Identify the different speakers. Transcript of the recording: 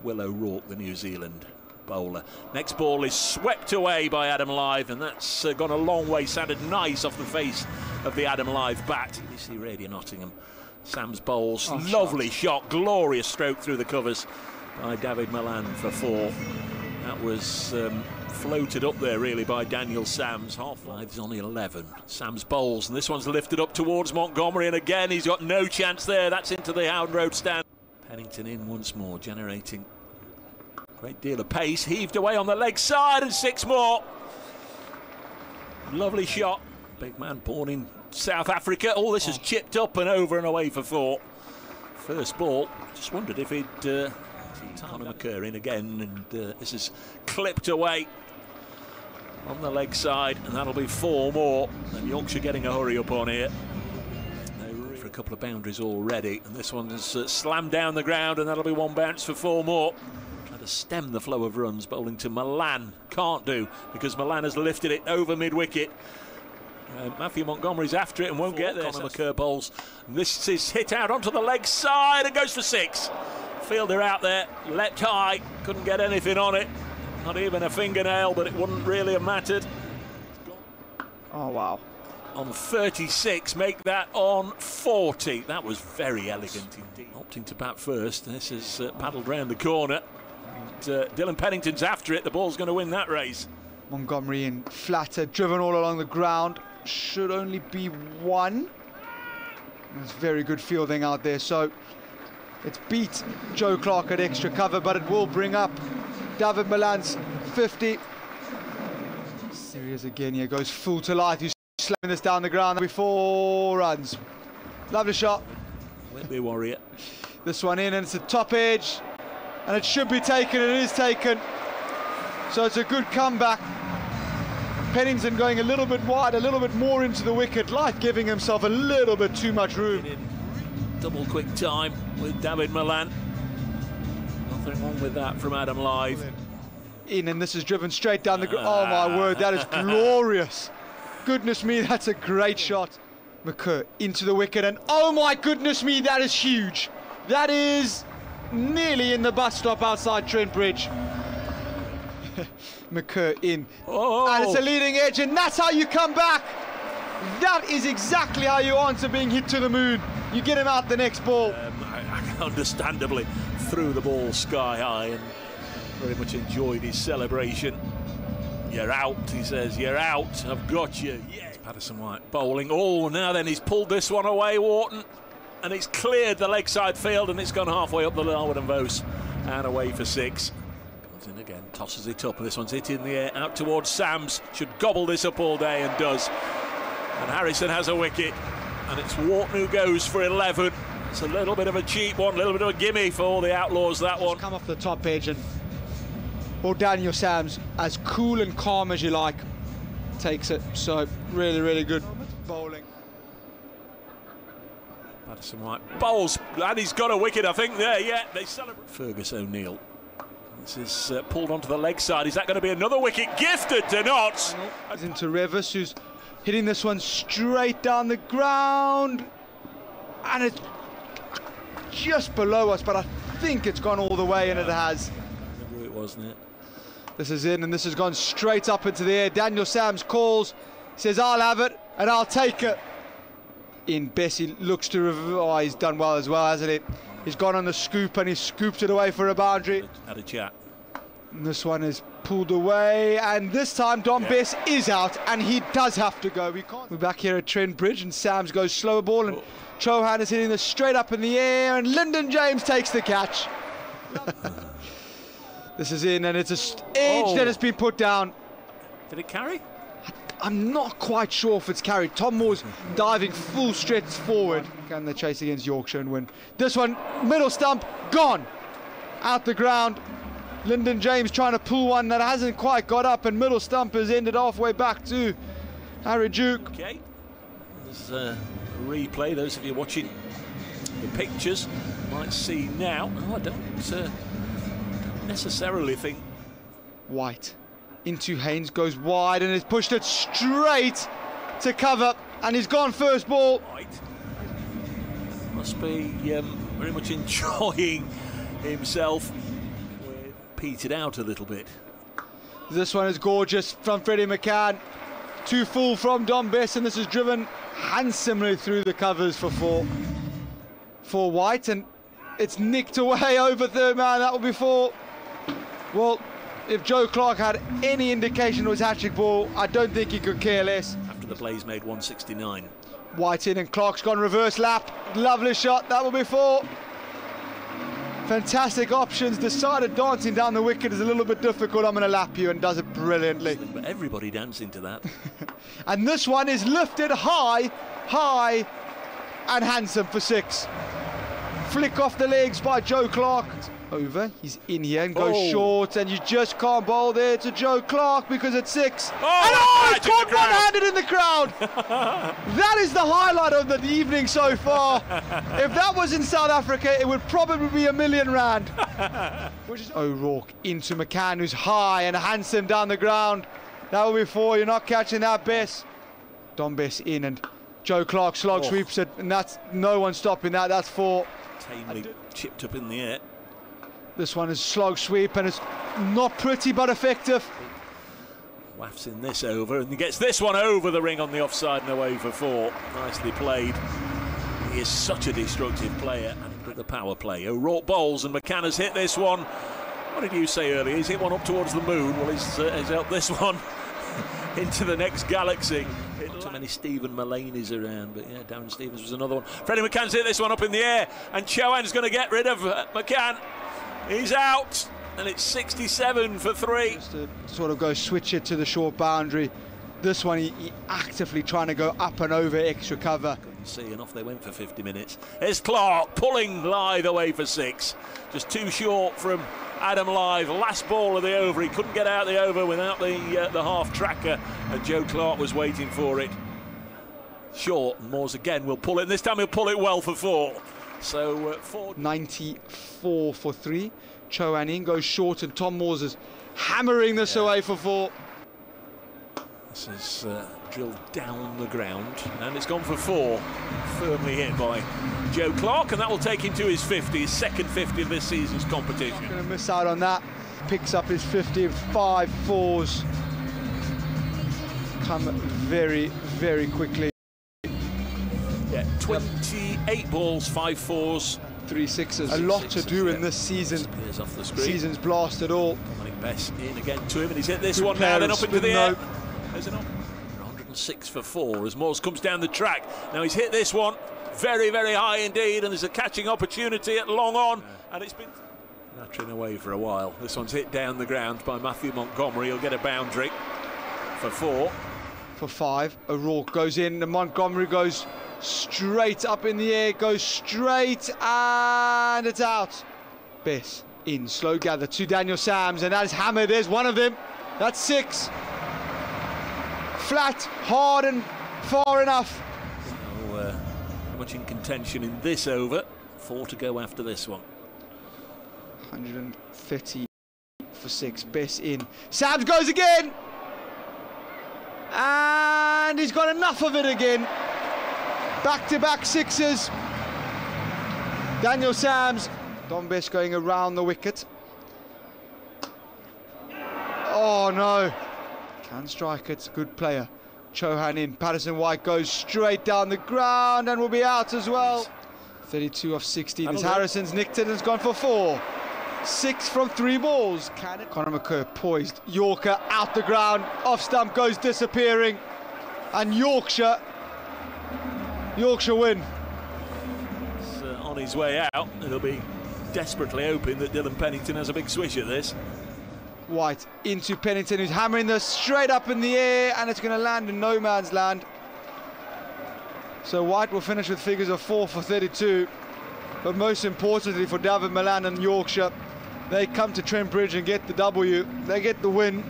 Speaker 1: Will O'Rourke, the New Zealand bowler. Next ball is swept away by Adam Lyth, and that's gone a long way. Sounded nice off the face of the Adam Lyth bat. You see Radio Nottingham. Sam's bowls, lovely shot, glorious stroke through the covers by David Malan for 4. That was floated up there really by Daniel Sams. Lyth's on 11. Sams bowls, and this one's lifted up towards Montgomery, and again he's got no chance there. That's into the Hound Road stand. Pennington in once more, generating a great deal of pace. Heaved away on the leg side, and 6 more. Lovely shot. Big man born in South Africa. All this is chipped up and over and away for 4. First ball, just wondered if he'd Conor McCurry in again, and this is clipped away on the leg side, and that'll be 4 more. And Yorkshire getting a hurry up on here. For a couple of boundaries already, and this one's slammed down the ground, and that'll be 1 bounce for 4 more. Trying to stem the flow of runs, bowling to Malan. Can't do, because Malan has lifted it over mid-wicket. Matthew Montgomery's after it and won't get there. Conor McCurry bowls. This is hit out onto the leg side and goes for 6. Fielder out there, leapt high, couldn't get anything on it. Not even a fingernail, but it wouldn't really have mattered.
Speaker 2: Oh, wow.
Speaker 1: On 36, make that on 40. That was very elegant indeed. Opting to bat first. This is paddled round the corner. And, Dylan Pennington's after it. The ball's going to win that race.
Speaker 2: Montgomery in flatter, driven all along the ground. Should only be 1. There's very good fielding out there. So it's beat Joe Clark at extra cover, but it will bring up David Malan's 50. Serious again here, goes full to Lyth. He's slamming this down the ground. That'll be 4 runs. Lovely shot.
Speaker 1: Will be Warrior.
Speaker 2: This one in, and it's a top edge, and it should be taken. It is taken. So it's a good comeback. Pennington going a little bit wide, a little bit more into the wicket. Lyth giving himself a little bit too much room.
Speaker 1: Double quick time with David Malan. Nothing wrong with that from Adam Lyth.
Speaker 2: In, and this is driven straight down the ground. Oh my word, that is glorious. Goodness me, that's a great shot. McCurry into the wicket, and oh my goodness me, that is huge. That is nearly in the bus stop outside Trent Bridge. McCurry in, and it's a leading edge, and that's how you come back. That is exactly how you answer being hit to the moon. You get him out the next ball.
Speaker 1: Understandably threw the ball sky high and very much enjoyed his celebration. You're out, he says, you're out, I've got you. Yes. Patterson White bowling. Oh, now then he's pulled this one away, Wharton, and it's cleared the leg side field, and it's gone halfway up the Larwood and Vos and away for 6. In again, tosses it up, and this one's hit in the air out towards Sams. Should gobble this up all day, and does. And Harrison has a wicket, and it's Wharton who goes for 11. It's a little bit of a cheap one, a little bit of a gimme for all the Outlaws, that one.
Speaker 2: Come off the top edge, and Daniel Sams, as cool and calm as you like, takes it. So really, really good bowling.
Speaker 1: Patterson White bowls, and he's got a wicket, I think, there. Yeah, they celebrate. Fergus O'Neill. This is pulled onto the leg side. Is that going to be another wicket? Gifted to Notts.
Speaker 2: It's into Revis, who's hitting this one straight down the ground, and it's just below us, but I think it's gone all the way, and it has.
Speaker 1: I remember it, wasn't it?
Speaker 2: This is in, and this has gone straight up into the air. Daniel Sams calls, says, I'll have it, and I'll take it. In, Bessie looks to oh, he's done well as well, hasn't it? He's gone on the scoop, and he's scooped it away for a boundary.
Speaker 1: Had a chat.
Speaker 2: And this one is pulled away, and this time Dom Bess is out, and he does have to go. We're back here at Trent Bridge, and Sams goes slower ball, and Chauhan is hitting this straight up in the air, and Lyndon James takes the catch. This is in, and it's a edge that has been put down.
Speaker 1: Did it carry?
Speaker 2: I'm not quite sure if it's carried. Tom Moore's diving full stretch forward. Can they chase against Yorkshire and win? This one, middle stump, gone. Out the ground. Lyndon James trying to pull one that hasn't quite got up, and middle stump has ended halfway back to Harry Duke.
Speaker 1: Okay, there's a replay. Those of you watching the pictures might see now. Oh, I don't necessarily think.
Speaker 2: White into Haynes, goes wide, and has pushed it straight to cover, and he's gone first ball.
Speaker 1: White must be very much enjoying himself. petered out a little bit.
Speaker 2: This one is gorgeous from Freddie McCann. Too full from Dom Bess, and this is driven handsomely through the covers for White, and it's nicked away over third man. That will be four. Well, if Joe Clark had any indication it was hat-trick ball, I don't think he could care less.
Speaker 1: After the Blaze made 169.
Speaker 2: White in, and Clark's gone reverse lap. Lovely shot. That will be four. Fantastic options. Decided dancing down the wicket is a little bit difficult. I'm going to lap you, and does it brilliantly.
Speaker 1: But everybody dancing to that.
Speaker 2: And this one is lifted high, and handsome for six. Flick off the legs by Joe Clark. Over, he's in here and goes short, and you just can't bowl there to Joe Clark because it's six. It's caught one-handed in the crowd. That is the highlight of the evening so far. If that was in South Africa, it would probably be R1 million. O'Rourke into McCann, who's high and handsome down the ground. That will be four. You're not catching that, Bess. Dom Bess in, and Joe Clark slog sweeps it, and that's no one stopping that. That's four.
Speaker 1: Tamely chipped up in the air.
Speaker 2: This one is slog sweep, and it's not pretty but effective.
Speaker 1: Wafts in this over, and he gets this one over the ring on the offside and away for four. Nicely played. He is such a destructive player, and with the power play. O'Rourke bowls, and McCann has hit this one. What did you say earlier? He's hit one up towards the moon. Well, he's helped this one into the next galaxy. Not too many Stephen Malanis around, but yeah, Darren Stevens was another one. Freddie McCann's hit this one up in the air, and Chauhan's going to get rid of McCann. He's out, and it's 67 for three. Just
Speaker 2: to sort of go switch it to the short boundary. This one, he actively trying to go up and over extra cover.
Speaker 1: Couldn't see, and off they went for 50 minutes. Here's Clark pulling Lythe away for six. Just too short from Adam Lythe. Last ball of the over. He couldn't get out the over without the half tracker, and Joe Clark was waiting for it. Short, and Moores again will pull it, and this time he'll pull it well for four. So
Speaker 2: 94 for three. Chauhan in goes short, and Tom Moores is hammering this away for four.
Speaker 1: This is drilled down the ground, and it's gone for four. Firmly hit by Joe Clark, and that will take him to his 50, his second 50 of this season's competition.
Speaker 2: Not going to miss out on that. Picks up his 50 and 5 fours. Come very, very quickly.
Speaker 1: Yeah, 28 balls, 5 fours,
Speaker 2: 3 sixes. A lot to do in this season.
Speaker 1: Off the screen.
Speaker 2: Season's blasted all.
Speaker 1: Dom Bess in again to him, and he's hit this one now, then up into the air. There's an 106 for four as Moores comes down the track. Now he's hit this one very, very high indeed, and there's a catching opportunity at long on, and it's been nattering away for a while. This one's hit down the ground by Matthew Montgomery. He'll get a boundary for four.
Speaker 2: For five, O'Rourke goes in, and Montgomery goes straight up in the air, goes straight, and it's out. Bess in, slow gather to Daniel Sams, and that is hammered. There's one of them. That's six. Flat, hard, and far enough.
Speaker 1: So much in contention in this over. 4 to go after this one.
Speaker 2: 130 for six. Bess in. Sams goes again, and he's got enough of it again. Back-to-back sixes. Daniel Sams. Dom Bess going around the wicket. Oh no. Can strike it. Good player. Chauhan in. Patterson White goes straight down the ground and will be out as well. 32 off 16. As Harrison's nicked it and has gone for four. 6 from 3 balls. Can it? Conor McCurr poised. Yorker out the ground. Off stump goes disappearing. And Yorkshire win.
Speaker 1: It's on his way out. It'll be desperately hoping that Dylan Pennington has a big swish at this.
Speaker 2: White into Pennington, who's hammering this straight up in the air, and it's going to land in no man's land. So White will finish with figures of 4 for 32. But most importantly for David Malan and Yorkshire, they come to Trent Bridge and get the W. They get the win.